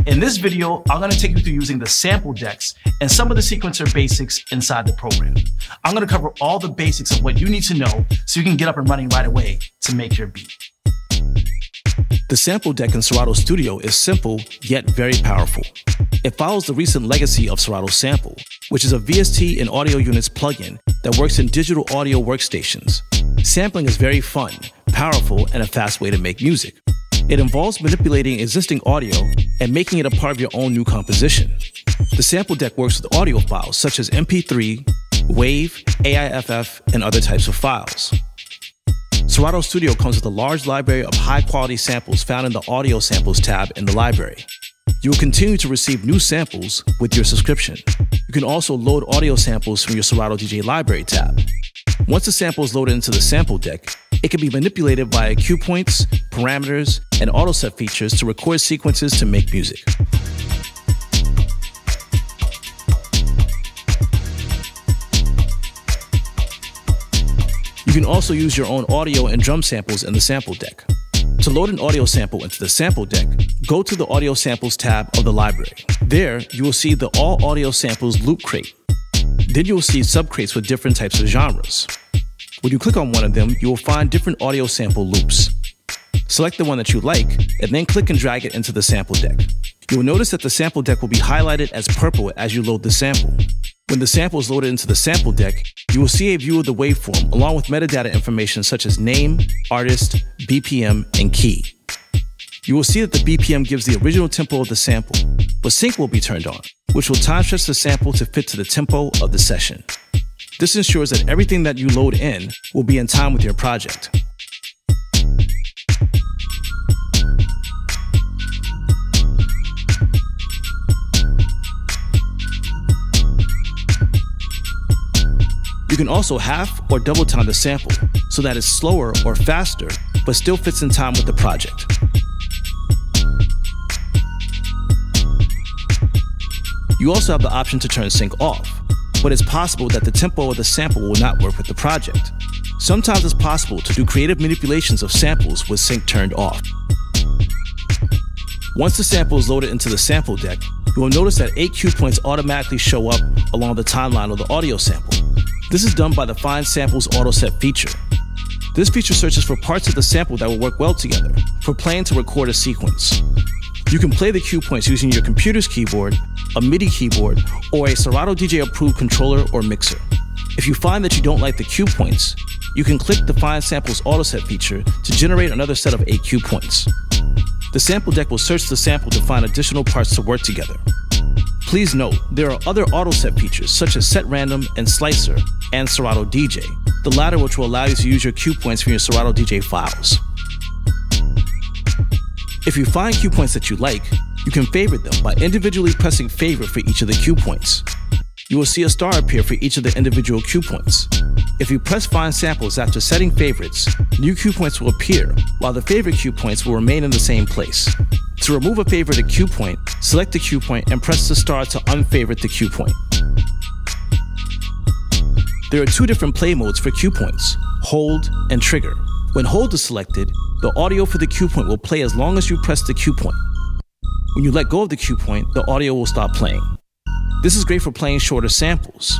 In this video, I'm gonna take you through using the sample decks and some of the sequencer basics inside the program. I'm gonna cover all the basics of what you need to know so you can get up and running right away to make your beat. The sample deck in Serato Studio is simple, yet very powerful. It follows the recent legacy of Serato Sample, which is a VST and audio units plugin that works in digital audio workstations. Sampling is very fun, powerful, and a fast way to make music. It involves manipulating existing audio and making it a part of your own new composition. The sample deck works with audio files such as MP3, WAV, AIFF, and other types of files. Serato Studio comes with a large library of high-quality samples found in the Audio Samples tab in the library. You will continue to receive new samples with your subscription. You can also load audio samples from your Serato DJ Library tab. Once the sample is loaded into the sample deck, it can be manipulated via cue points, parameters, and auto set features to record sequences to make music. You can also use your own audio and drum samples in the sample deck. To load an audio sample into the sample deck, go to the Audio Samples tab of the library. There, you will see the All Audio Samples loop crate. Then you will see subcrates with different types of genres. When you click on one of them, you will find different audio sample loops. Select the one that you like, and then click and drag it into the sample deck. You will notice that the sample deck will be highlighted as purple as you load the sample. When the sample is loaded into the sample deck, you will see a view of the waveform along with metadata information such as name, artist, BPM, and key. You will see that the BPM gives the original tempo of the sample, but sync will be turned on, which will time stretch the sample to fit to the tempo of the session. This ensures that everything that you load in will be in time with your project. You can also half or double time the sample so that it's slower or faster, but still fits in time with the project. You also have the option to turn sync off, but it's possible that the tempo of the sample will not work with the project. Sometimes it's possible to do creative manipulations of samples with sync turned off. Once the sample is loaded into the sample deck, you will notice that 8 cue points automatically show up along the timeline of the audio sample. This is done by the Find Samples Auto Set feature. This feature searches for parts of the sample that will work well together for playing to record a sequence. You can play the cue points using your computer's keyboard, a MIDI keyboard, or a Serato DJ approved controller or mixer. If you find that you don't like the cue points, you can click the Find Samples Auto Set feature to generate another set of 8 cue points. The sample deck will search the sample to find additional parts to work together. Please note, there are other auto set features such as Set Random and Slicer and Serato DJ, the latter which will allow you to use your cue points from your Serato DJ files. If you find cue points that you like, you can favorite them by individually pressing favorite for each of the cue points. You will see a star appear for each of the individual cue points. If you press Find Samples after setting favorites, new cue points will appear, while the favorite cue points will remain in the same place. To remove a favorited cue point, select the cue point and press the star to unfavorite the cue point. There are 2 different play modes for cue points, hold and trigger. When hold is selected, the audio for the cue point will play as long as you press the cue point. When you let go of the cue point, the audio will stop playing. This is great for playing shorter samples.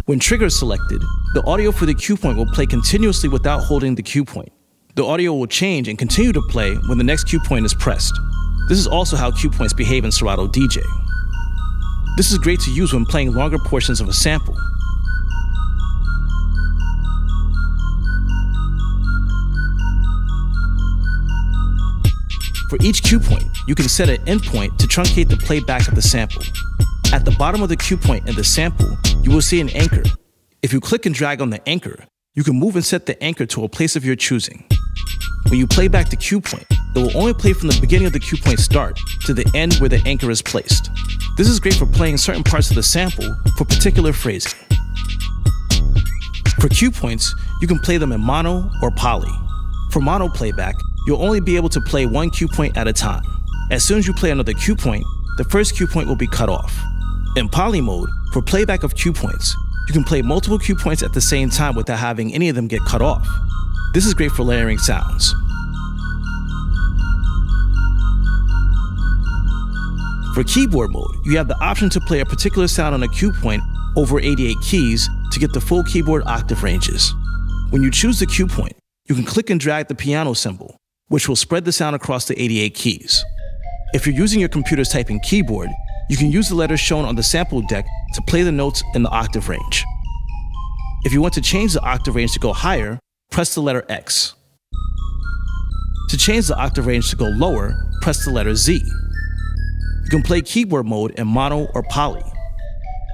When trigger is selected, the audio for the cue point will play continuously without holding the cue point. The audio will change and continue to play when the next cue point is pressed. This is also how cue points behave in Serato DJ. This is great to use when playing longer portions of a sample. For each cue point, you can set an endpoint to truncate the playback of the sample. At the bottom of the cue point in the sample, you will see an anchor. If you click and drag on the anchor, you can move and set the anchor to a place of your choosing. When you play back the cue point, it will only play from the beginning of the cue point start to the end where the anchor is placed. This is great for playing certain parts of the sample for particular phrasing. For cue points, you can play them in mono or poly. For mono playback, you'll only be able to play 1 cue point at a time. As soon as you play another cue point, the first cue point will be cut off. In poly mode, for playback of cue points, you can play multiple cue points at the same time without having any of them get cut off. This is great for layering sounds. For keyboard mode, you have the option to play a particular sound on a cue point over 88 keys to get the full keyboard octave ranges. When you choose the cue point, you can click and drag the piano symbol, which will spread the sound across the 88 keys. If you're using your computer's typing keyboard, you can use the letters shown on the sample deck to play the notes in the octave range. If you want to change the octave range to go higher, press the letter X. To change the octave range to go lower, press the letter Z. You can play keyboard mode in mono or poly.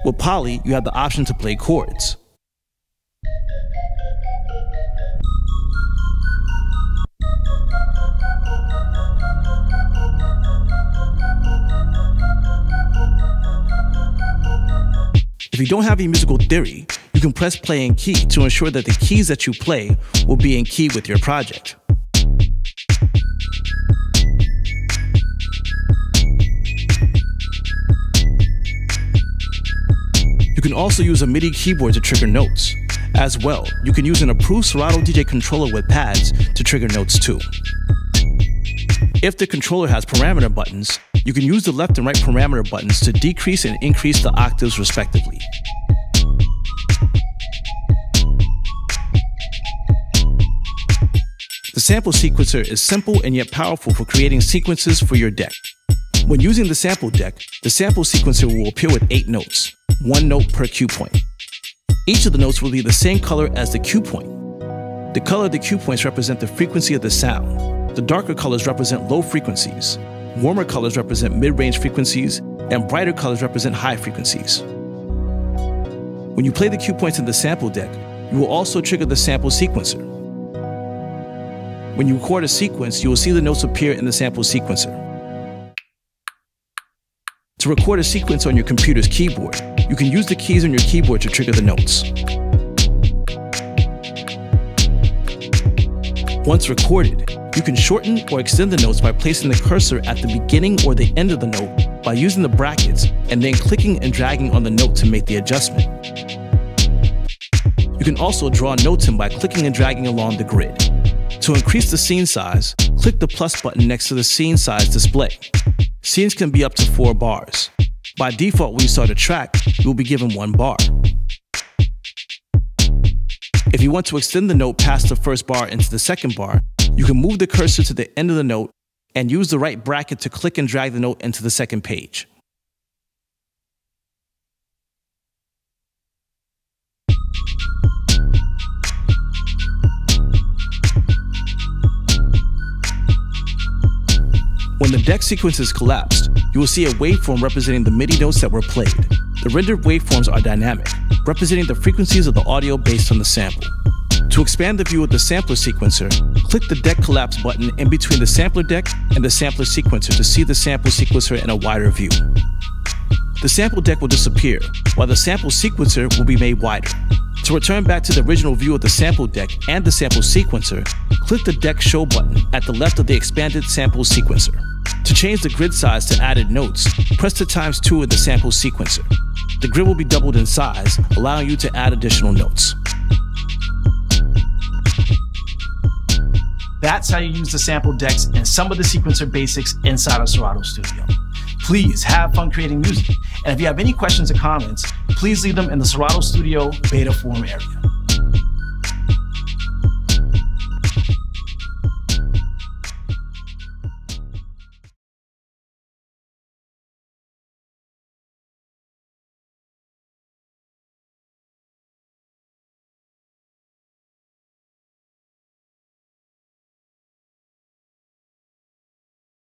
With poly, you have the option to play chords. If you don't have any musical theory, you can press play in key to ensure that the keys that you play will be in key with your project. You can also use a MIDI keyboard to trigger notes. As well, you can use an approved Serato DJ controller with pads to trigger notes too. If the controller has parameter buttons, you can use the left and right parameter buttons to decrease and increase the octaves respectively. The sample sequencer is simple and yet powerful for creating sequences for your deck. When using the sample deck, the sample sequencer will appear with 8 notes, 1 note per cue point. Each of the notes will be the same color as the cue point. The color of the cue points represent the frequency of the sound. The darker colors represent low frequencies, warmer colors represent mid-range frequencies, and brighter colors represent high frequencies. When you play the cue points in the sample deck, you will also trigger the sample sequencer. When you record a sequence, you will see the notes appear in the sample sequencer. To record a sequence on your computer's keyboard, you can use the keys on your keyboard to trigger the notes. Once recorded, you can shorten or extend the notes by placing the cursor at the beginning or the end of the note by using the brackets and then clicking and dragging on the note to make the adjustment. You can also draw notes in by clicking and dragging along the grid. To increase the scene size, click the plus button next to the scene size display. Scenes can be up to 4 bars. By default, when you start a track, you will be given 1 bar. If you want to extend the note past the first bar into the second bar, you can move the cursor to the end of the note and use the right bracket to click and drag the note into the second page. When the deck sequence is collapsed, you will see a waveform representing the MIDI notes that were played. The rendered waveforms are dynamic, representing the frequencies of the audio based on the sample. To expand the view of the sampler sequencer, click the deck collapse button in between the sampler deck and the sampler sequencer to see the sample sequencer in a wider view. The sample deck will disappear, while the sample sequencer will be made wider. To return back to the original view of the sample deck and the sample sequencer, click the deck show button at the left of the expanded sample sequencer. To change the grid size to added notes, press the ×2 of the sample sequencer. The grid will be doubled in size, allowing you to add additional notes. That's how you use the sample decks and some of the sequencer basics inside of Serato Studio. Please have fun creating music. And if you have any questions or comments, please leave them in the Serato Studio beta forum area.